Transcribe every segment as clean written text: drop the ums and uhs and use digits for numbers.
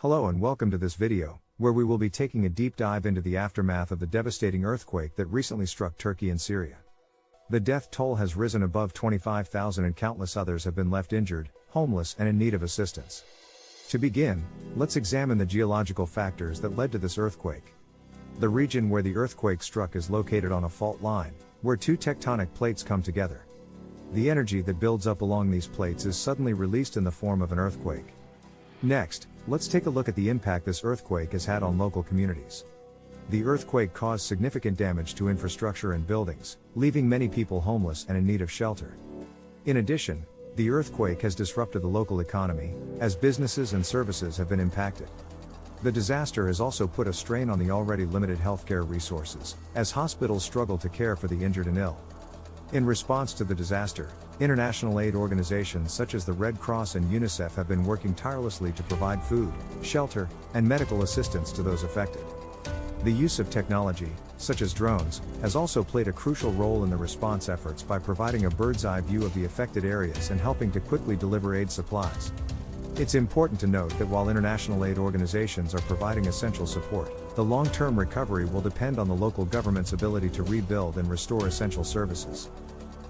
Hello and welcome to this video, where we will be taking a deep dive into the aftermath of the devastating earthquake that recently struck Turkey and Syria. The death toll has risen above 25,000 and countless others have been left injured, homeless and in need of assistance. To begin, let's examine the geological factors that led to this earthquake. The region where the earthquake struck is located on a fault line, where two tectonic plates come together. The energy that builds up along these plates is suddenly released in the form of an earthquake. Next, let's take a look at the impact this earthquake has had on local communities. The earthquake caused significant damage to infrastructure and buildings, leaving many people homeless and in need of shelter. In addition, the earthquake has disrupted the local economy, as businesses and services have been impacted. The disaster has also put a strain on the already limited healthcare resources, as hospitals struggle to care for the injured and ill. In response to the disaster, international aid organizations such as the Red Cross and UNICEF have been working tirelessly to provide food, shelter, and medical assistance to those affected. The use of technology, such as drones, has also played a crucial role in the response efforts by providing a bird's-eye view of the affected areas and helping to quickly deliver aid supplies. It's important to note that while international aid organizations are providing essential support, the long-term recovery will depend on the local government's ability to rebuild and restore essential services.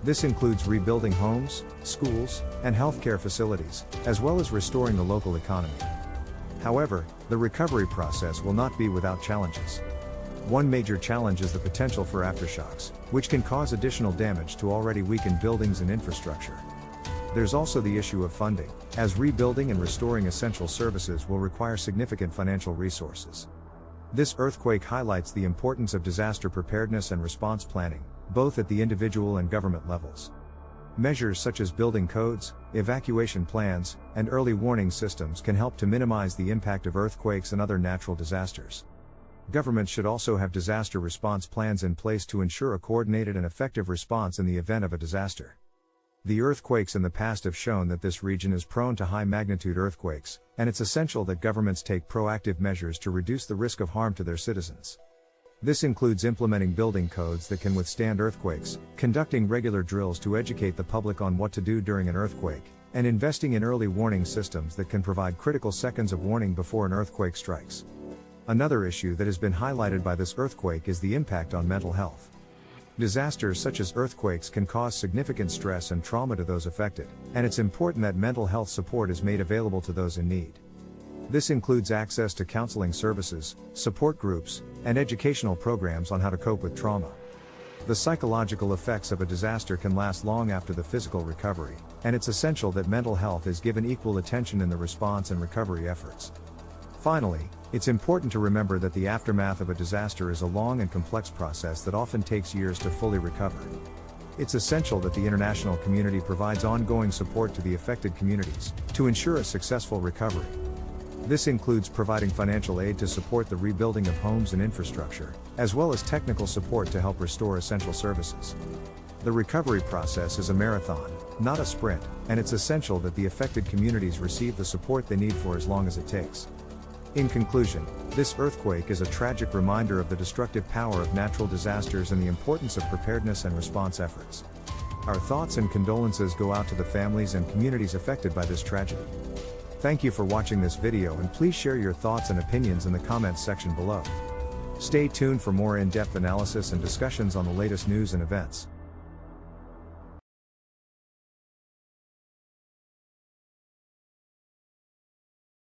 This includes rebuilding homes, schools, and healthcare facilities, as well as restoring the local economy. However, the recovery process will not be without challenges. One major challenge is the potential for aftershocks, which can cause additional damage to already weakened buildings and infrastructure. There's also the issue of funding, as rebuilding and restoring essential services will require significant financial resources. This earthquake highlights the importance of disaster preparedness and response planning, both at the individual and government levels. Measures such as building codes, evacuation plans, and early warning systems can help to minimize the impact of earthquakes and other natural disasters. Governments should also have disaster response plans in place to ensure a coordinated and effective response in the event of a disaster. The earthquakes in the past have shown that this region is prone to high-magnitude earthquakes, and it's essential that governments take proactive measures to reduce the risk of harm to their citizens. This includes implementing building codes that can withstand earthquakes, conducting regular drills to educate the public on what to do during an earthquake, and investing in early warning systems that can provide critical seconds of warning before an earthquake strikes. Another issue that has been highlighted by this earthquake is the impact on mental health. Disasters such as earthquakes can cause significant stress and trauma to those affected, and it's important that mental health support is made available to those in need. This includes access to counseling services, support groups, and educational programs on how to cope with trauma. The psychological effects of a disaster can last long after the physical recovery, and it's essential that mental health is given equal attention in the response and recovery efforts. Finally, it's important to remember that the aftermath of a disaster is a long and complex process that often takes years to fully recover. It's essential that the international community provides ongoing support to the affected communities to ensure a successful recovery. This includes providing financial aid to support the rebuilding of homes and infrastructure, as well as technical support to help restore essential services. The recovery process is a marathon, not a sprint, and it's essential that the affected communities receive the support they need for as long as it takes. In conclusion, this earthquake is a tragic reminder of the destructive power of natural disasters and the importance of preparedness and response efforts. Our thoughts and condolences go out to the families and communities affected by this tragedy. Thank you for watching this video, and please share your thoughts and opinions in the comments section below. Stay tuned for more in-depth analysis and discussions on the latest news and events.